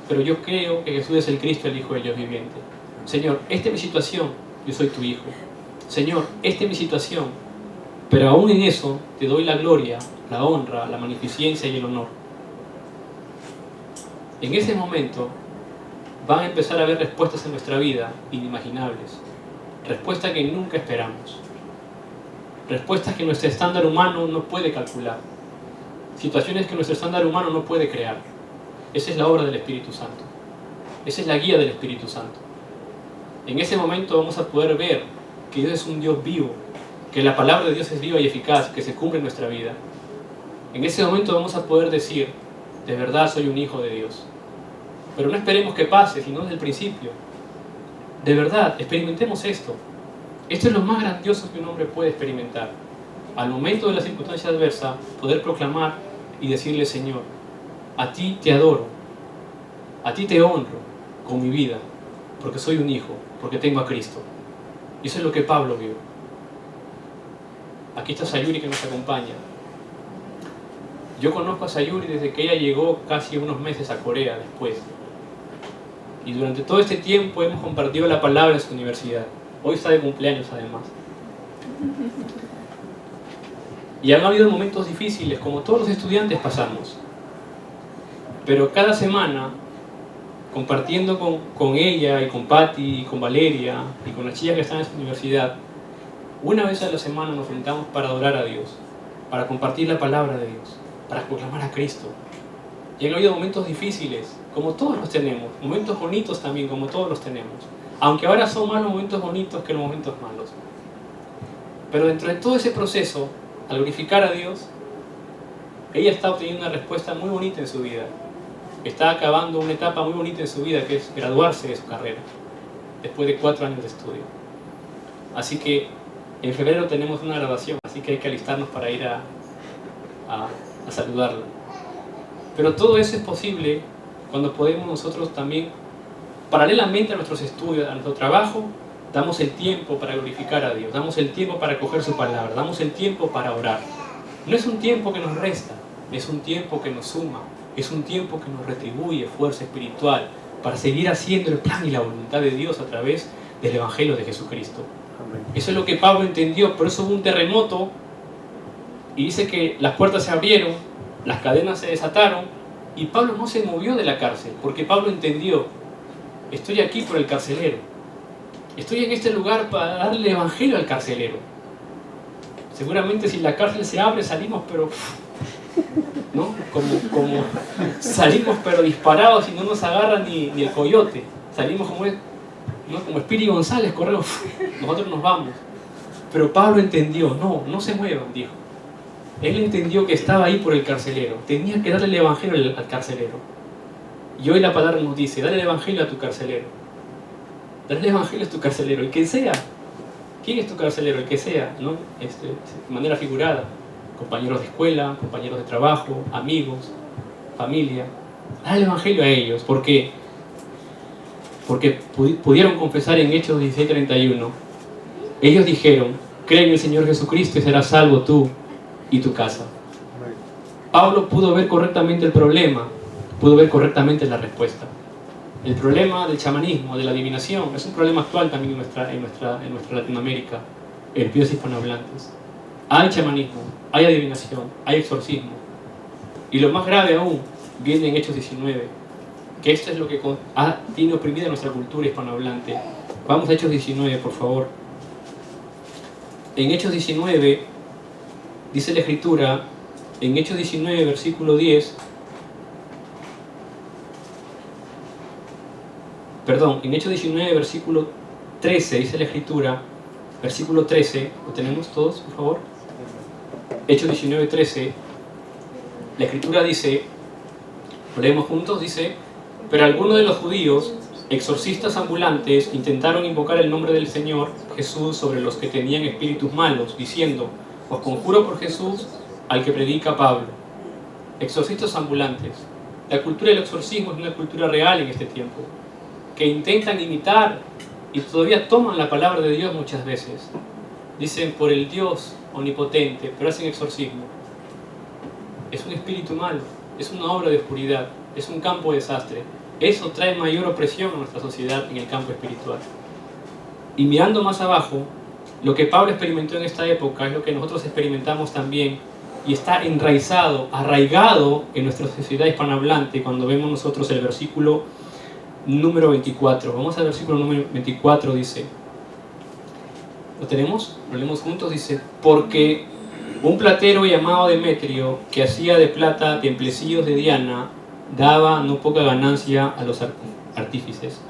pero yo creo que Jesús es el Cristo, el Hijo del Dios viviente. Señor, esta es mi situación, yo soy tu Hijo. Señor, esta es mi situación, pero aún en eso te doy la gloria, la honra, la magnificencia y el honor. En ese momento van a empezar a haber respuestas en nuestra vida inimaginables, respuestas que nunca esperamos, respuestas que nuestro estándar humano no puede calcular, situaciones que nuestro estándar humano no puede crear. Esa es la obra del Espíritu Santo, esa es la guía del Espíritu Santo. En ese momento vamos a poder ver que Dios es un Dios vivo, que la palabra de Dios es viva y eficaz, que se cumple en nuestra vida. En ese momento vamos a poder decir, de verdad soy un hijo de Dios. Pero no esperemos que pase, sino desde el principio. De verdad, experimentemos esto. Esto es lo más grandioso que un hombre puede experimentar. Al momento de la circunstancia adversa, poder proclamar y decirle, Señor, a ti te adoro, a ti te honro con mi vida, porque soy un hijo, porque tengo a Cristo. Y eso es lo que Pablo vio. Aquí está Sayuri que nos acompaña. Yo conozco a Sayuri desde que ella llegó casi unos meses a Corea después. Y durante todo este tiempo hemos compartido la palabra en su universidad. Hoy está de cumpleaños además. Y han habido momentos difíciles, como todos los estudiantes pasamos. Pero cada semana, compartiendo con ella y con Patti y con Valeria y con las chicas que están en su universidad, una vez a la semana nos juntamos para adorar a Dios, para compartir la palabra de Dios, para proclamar a Cristo. Y han habido momentos difíciles, como todos los tenemos, momentos bonitos también, como todos los tenemos. Aunque ahora son más los momentos bonitos que los momentos malos. Pero dentro de todo ese proceso, al glorificar a Dios, ella está obteniendo una respuesta muy bonita en su vida. Está acabando una etapa muy bonita en su vida, que es graduarse de su carrera, después de 4 años de estudio. Así que en febrero tenemos una graduación, así que hay que alistarnos para ir a saludarla. Pero todo eso es posible cuando podemos nosotros también, paralelamente a nuestros estudios, a nuestro trabajo, damos el tiempo para glorificar a Dios, damos el tiempo para coger su palabra, damos el tiempo para orar. No es un tiempo que nos resta, es un tiempo que nos suma, es un tiempo que nos retribuye fuerza espiritual para seguir haciendo el plan y la voluntad de Dios a través del Evangelio de Jesucristo. Eso es lo que Pablo entendió, por eso hubo un terremoto y dice que las puertas se abrieron, las cadenas se desataron y Pablo no se movió de la cárcel, porque Pablo entendió, estoy aquí por el carcelero, estoy en este lugar para darle el Evangelio al carcelero. Seguramente si la cárcel se abre salimos pero, ¿no? Como salimos pero disparados y no nos agarra ni el coyote, salimos como, ¿no? Como Espiri González, corremos, nosotros nos vamos. Pero Pablo entendió, no se muevan, dijo. Él entendió que estaba ahí por el carcelero. Tenía que darle el evangelio al carcelero. Y hoy la palabra nos dice, dale el evangelio a tu carcelero. Dale el evangelio a tu carcelero, el que sea. ¿Quién es tu carcelero? El que sea, ¿no? De manera figurada. Compañeros de escuela, compañeros de trabajo, amigos, familia. Dale el evangelio a ellos. ¿Por qué? Porque pudieron confesar en Hechos 16:31. Ellos dijeron, cree en el Señor Jesucristo y serás salvo tú y tu casa. Pablo pudo ver correctamente el problema, pudo ver correctamente la respuesta. El problema del chamanismo, de la adivinación, es un problema actual también en nuestra Latinoamérica, en los hispanohablantes. Hay chamanismo, hay adivinación, hay exorcismo. Y lo más grave aún viene en Hechos 19, que esto es lo que tiene oprimida nuestra cultura hispanohablante. Vamos a Hechos 19, por favor. En Hechos 19, dice la Escritura, en Hechos 19, versículo 10, perdón, en Hechos 19, versículo 13, dice la Escritura, versículo 13, ¿lo tenemos todos, por favor? Hechos 19, 13, la Escritura dice, lo leemos juntos, dice, pero algunos de los judíos, exorcistas ambulantes, intentaron invocar el nombre del Señor Jesús sobre los que tenían espíritus malos, diciendo, os conjuro por Jesús al que predica Pablo. Exorcistas ambulantes. La cultura del exorcismo es una cultura real en este tiempo, que intentan imitar y todavía toman la palabra de Dios muchas veces. Dicen por el Dios omnipotente, pero hacen exorcismo. Es un espíritu malo, es una obra de oscuridad, es un campo de desastre. Eso trae mayor opresión a nuestra sociedad en el campo espiritual. Y mirando más abajo, lo que Pablo experimentó en esta época es lo que nosotros experimentamos también y está enraizado, arraigado en nuestra sociedad hispanohablante cuando vemos nosotros el versículo número 24. Vamos al versículo número 24, dice, ¿lo tenemos? Lo leemos juntos, dice, porque un platero llamado Demetrio, que hacía de plata templecillos de Diana, daba no poca ganancia a los artífices.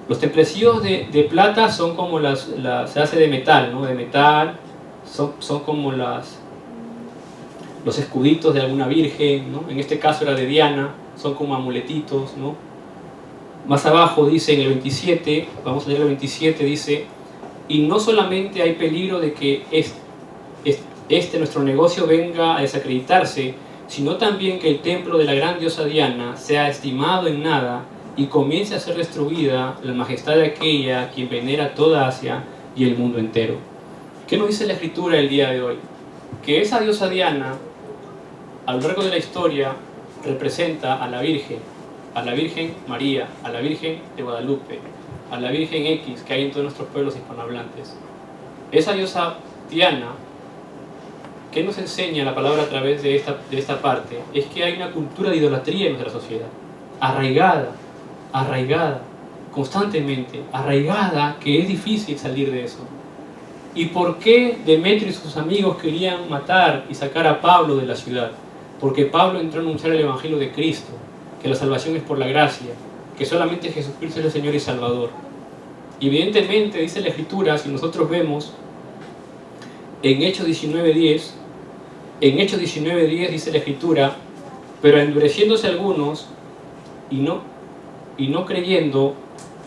Los templecillos de plata son como se hace de metal, ¿no? De metal, son como los escuditos de alguna virgen, ¿no? En este caso era de Diana, son como amuletitos, ¿no? Más abajo dice en el 27, vamos a leer el 27, dice, y no solamente hay peligro de que nuestro negocio venga a desacreditarse, sino también que el templo de la gran diosa Diana sea estimado en nada y comience a ser destruida la majestad de aquella quien venera toda Asia y el mundo entero. ¿Qué nos dice la Escritura el día de hoy? Que esa diosa Diana, a lo largo de la historia, representa a la Virgen María, a la Virgen de Guadalupe, a la Virgen X que hay en todos nuestros pueblos hispanohablantes. Esa diosa Diana, ¿qué nos enseña la palabra a través de esta parte? Es que hay una cultura de idolatría en nuestra sociedad, arraigada, constantemente, arraigada, que es difícil salir de eso. ¿Y por qué Demetrio y sus amigos querían matar y sacar a Pablo de la ciudad? Porque Pablo entró a anunciar el Evangelio de Cristo, que la salvación es por la gracia, que solamente Jesucristo es el Señor y Salvador. Y evidentemente, dice la Escritura, si nosotros vemos en Hechos 19:10, dice la Escritura, pero endureciéndose algunos y no creyendo,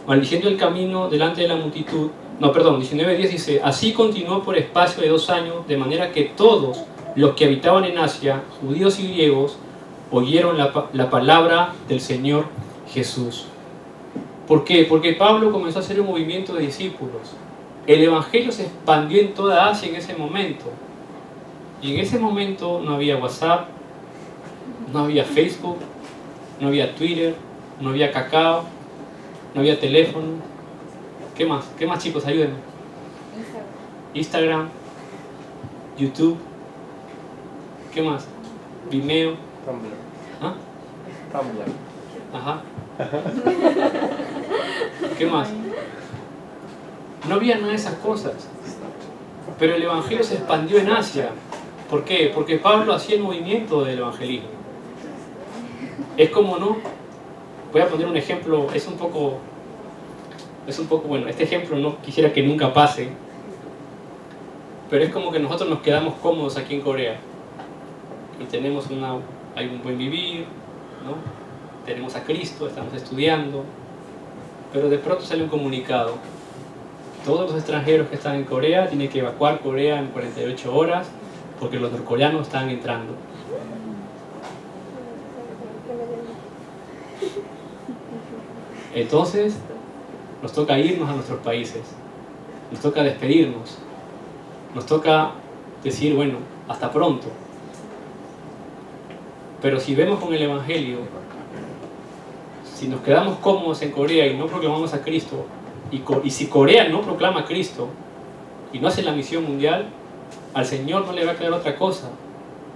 maldiciendo el camino delante de la multitud. 19:10 dice, así continuó por espacio de 2 años, de manera que todos los que habitaban en Asia, judíos y griegos, oyeron la palabra del Señor Jesús. ¿Por qué? Porque Pablo comenzó a hacer un movimiento de discípulos. El Evangelio se expandió en toda Asia en ese momento. Y en ese momento no había WhatsApp, no había Facebook, no había Twitter, no había Kakao, no había teléfono. ¿Qué más? ¿Qué más, chicos? Ayúdenme. Instagram, YouTube. ¿Qué más? Vimeo. Tumblr. ¿Ah? Tumblr. Ajá. ¿Qué más? No había nada de esas cosas. Pero el Evangelio se expandió en Asia. ¿Por qué? Porque Pablo hacía el movimiento del evangelismo. Es como, ¿no? Voy a poner un ejemplo, es un poco, bueno, este ejemplo no quisiera que nunca pase, pero es como que nosotros nos quedamos cómodos aquí en Corea. y hay un buen vivir, ¿no? Tenemos a Cristo, estamos estudiando, pero de pronto sale un comunicado. Todos los extranjeros que están en Corea tienen que evacuar Corea en 48 horas porque los norcoreanos están entrando. Entonces, nos toca irnos a nuestros países, nos toca despedirnos, nos toca decir, bueno, hasta pronto. Pero si vemos con el Evangelio, si nos quedamos cómodos en Corea y no proclamamos a Cristo, y si Corea no proclama a Cristo y no hace la misión mundial, al Señor no le va a quedar otra cosa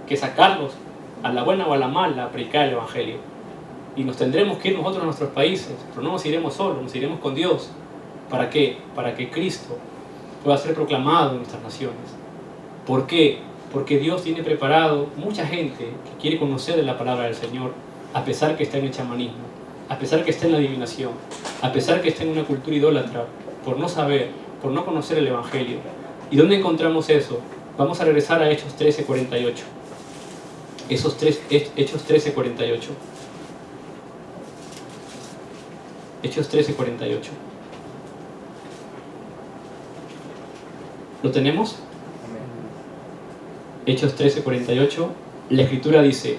que sacarlos, a la buena o a la mala, a predicar el Evangelio. Y nos tendremos que ir nosotros a nuestros países, pero no nos iremos solos, nos iremos con Dios. ¿Para qué? Para que Cristo pueda ser proclamado en nuestras naciones. ¿Por qué? Porque Dios tiene preparado mucha gente que quiere conocer de la palabra del Señor, a pesar que está en el chamanismo, a pesar que está en la adivinación, a pesar que está en una cultura idólatra, por no saber, por no conocer el Evangelio. ¿Y dónde encontramos eso? Vamos a regresar a Hechos 13:48. Hechos 13:48. Hechos 13:48. ¿Lo tenemos? Hechos 13:48. La Escritura dice,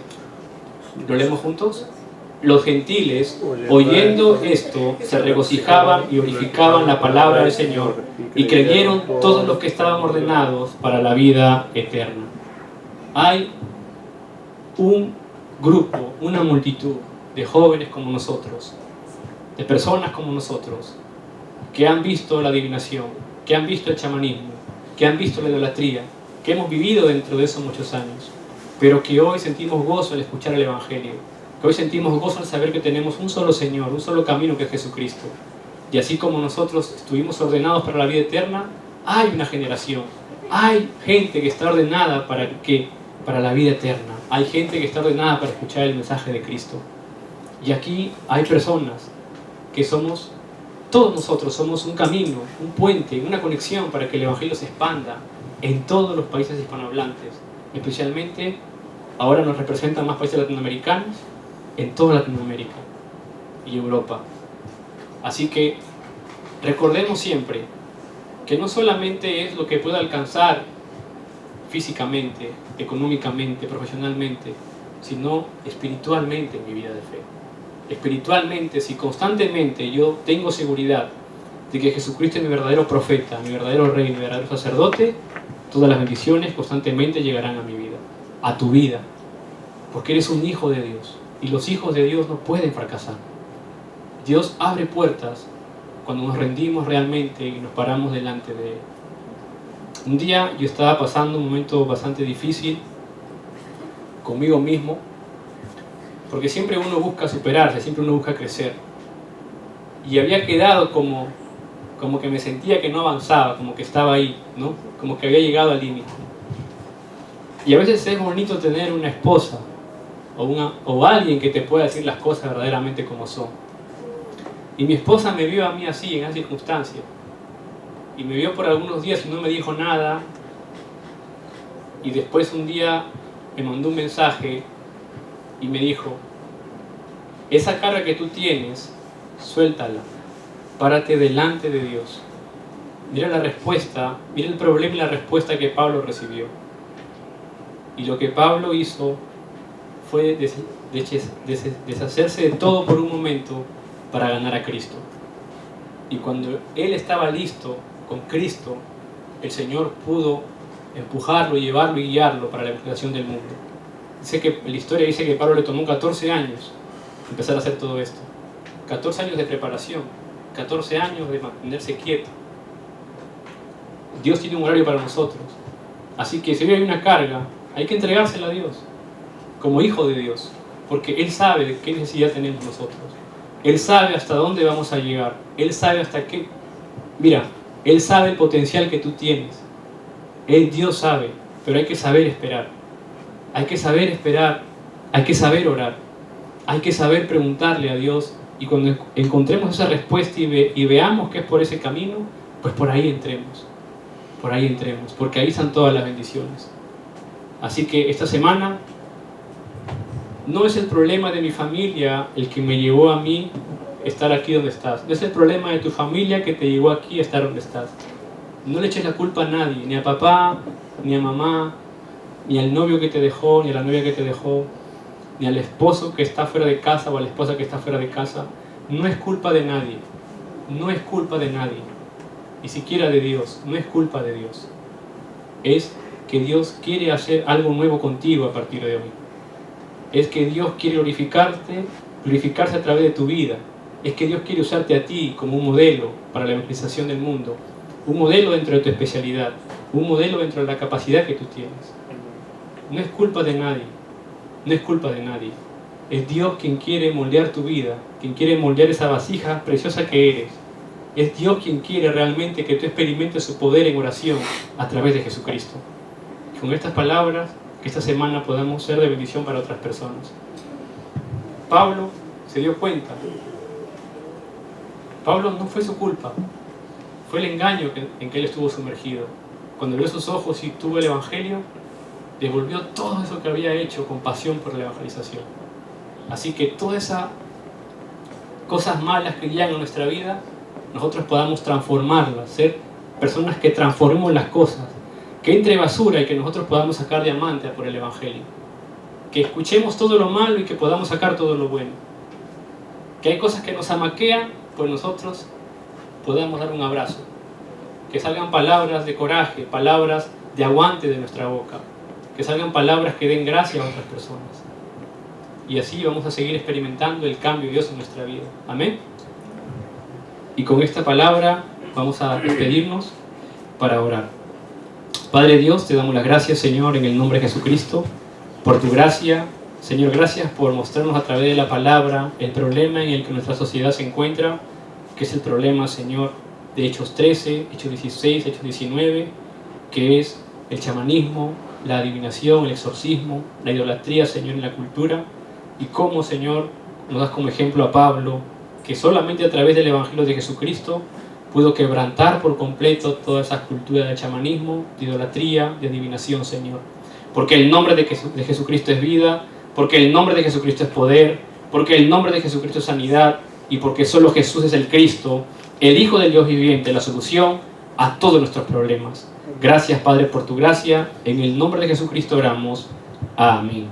¿lo leemos juntos? Los gentiles, oyendo esto, se regocijaban y glorificaban la palabra del Señor, y creyeron todos los que estaban ordenados para la vida eterna. Hay un grupo, una multitud de jóvenes como nosotros, de personas como nosotros, que han visto la adivinación, que han visto el chamanismo, que han visto la idolatría, que hemos vivido dentro de esos muchos años, pero que hoy sentimos gozo al escuchar el Evangelio, que hoy sentimos gozo al saber que tenemos un solo Señor, un solo camino que es Jesucristo. Y así como nosotros estuvimos ordenados para la vida eterna, hay una generación, hay gente que está ordenada para la vida eterna, hay gente que está ordenada para escuchar el mensaje de Cristo. Y aquí hay personas que todos nosotros somos un camino, un puente, una conexión para que el Evangelio se expanda en todos los países hispanohablantes. Especialmente, ahora nos representan más países latinoamericanos, en toda Latinoamérica y Europa. Así que recordemos siempre que no solamente es lo que pueda alcanzar físicamente, económicamente, profesionalmente, sino espiritualmente en mi vida de fe. Espiritualmente, si constantemente yo tengo seguridad de que Jesucristo es mi verdadero profeta, mi verdadero rey, mi verdadero sacerdote, todas las bendiciones constantemente llegarán a mi vida, a tu vida, porque eres un hijo de Dios y los hijos de Dios no pueden fracasar. Dios abre puertas cuando nos rendimos realmente y nos paramos delante de Él. Un día yo estaba pasando un momento bastante difícil conmigo mismo, porque siempre uno busca superarse, siempre uno busca crecer. Y había quedado como que me sentía que no avanzaba, como que estaba ahí, ¿no? Como que había llegado al límite. Y a veces es bonito tener una esposa o alguien que te pueda decir las cosas verdaderamente como son. Y mi esposa me vio a mí así, en esa circunstancia. Y me vio por algunos días y no me dijo nada. Y después un día me mandó un mensaje y me dijo, esa carga que tú tienes, suéltala, párate delante de Dios. Mira la respuesta, mira el problema y la respuesta que Pablo recibió. Y lo que Pablo hizo fue deshacerse de todo por un momento para ganar a Cristo. Y cuando él estaba listo con Cristo, el Señor pudo empujarlo, llevarlo y guiarlo para la evangelización del mundo. La historia dice que a Pablo le tomó 14 años empezar a hacer todo esto. 14 años de preparación, 14 años de mantenerse quieto. Dios tiene un horario para nosotros. Así que si hoy hay una carga, hay que entregársela a Dios, como hijo de Dios, porque Él sabe de qué necesidad tenemos nosotros. Él sabe hasta dónde vamos a llegar. Él sabe hasta qué. Mira, Él sabe el potencial que tú tienes. Dios sabe, pero hay que saber esperar. Hay que saber esperar, hay que saber orar, hay que saber preguntarle a Dios, y cuando encontremos esa respuesta y veamos que es por ese camino, pues por ahí entremos, porque ahí están todas las bendiciones. Así que esta semana No es el problema de mi familia el que me llevó a mí estar aquí donde estás. No es el problema de tu familia que te llevó aquí a estar donde estás. No le eches la culpa a nadie, ni a papá, ni a mamá, ni al novio que te dejó, ni a la novia que te dejó, ni al esposo que está fuera de casa o a la esposa que está fuera de casa. No es culpa de nadie. No es culpa de nadie. Ni siquiera de Dios. No es culpa de Dios. Es que Dios quiere hacer algo nuevo contigo a partir de hoy. Es que Dios quiere glorificarse a través de tu vida. Es que Dios quiere usarte a ti como un modelo para la evangelización del mundo. Un modelo dentro de tu especialidad. Un modelo dentro de la capacidad que tú tienes. No es culpa de nadie. No es culpa de nadie. Es Dios quien quiere moldear tu vida. Quien quiere moldear esa vasija preciosa que eres. Es Dios quien quiere realmente que tú experimentes su poder en oración a través de Jesucristo. Con estas palabras, que esta semana podamos ser de bendición para otras personas. Pablo se dio cuenta. Pablo no fue su culpa. Fue el engaño en que él estuvo sumergido. Cuando abrió sus ojos y tuvo el Evangelio, devolvió todo eso que había hecho con pasión por la evangelización. Así que todas esas cosas malas que llegan a nuestra vida, nosotros podamos transformarlas, ser personas que transformemos las cosas, que entre basura y que nosotros podamos sacar diamante por el Evangelio. Que escuchemos todo lo malo y que podamos sacar todo lo bueno. Que hay cosas que nos amaquean, pues nosotros podamos dar un abrazo. Que salgan palabras de coraje, palabras de aguante de nuestra boca. Que salgan palabras que den gracia a otras personas. Y así vamos a seguir experimentando el cambio de Dios en nuestra vida. Amén. Y con esta palabra vamos a despedirnos para orar. Padre Dios, te damos las gracias, Señor, en el nombre de Jesucristo, por tu gracia. Señor, gracias por mostrarnos a través de la palabra el problema en el que nuestra sociedad se encuentra, que es el problema, Señor, de Hechos 13, Hechos 16, Hechos 19, que es el chamanismo, la adivinación, el exorcismo, la idolatría, Señor, en la cultura, y cómo, Señor, nos das como ejemplo a Pablo, que solamente a través del Evangelio de Jesucristo pudo quebrantar por completo toda esa cultura de chamanismo, de idolatría, de adivinación, Señor. Porque el nombre de Jesucristo es vida, porque el nombre de Jesucristo es poder, porque el nombre de Jesucristo es sanidad, y porque solo Jesús es el Cristo, el Hijo del Dios viviente, la solución a todos nuestros problemas. Gracias, Padre, por tu gracia. En el nombre de Jesucristo oramos. Amén.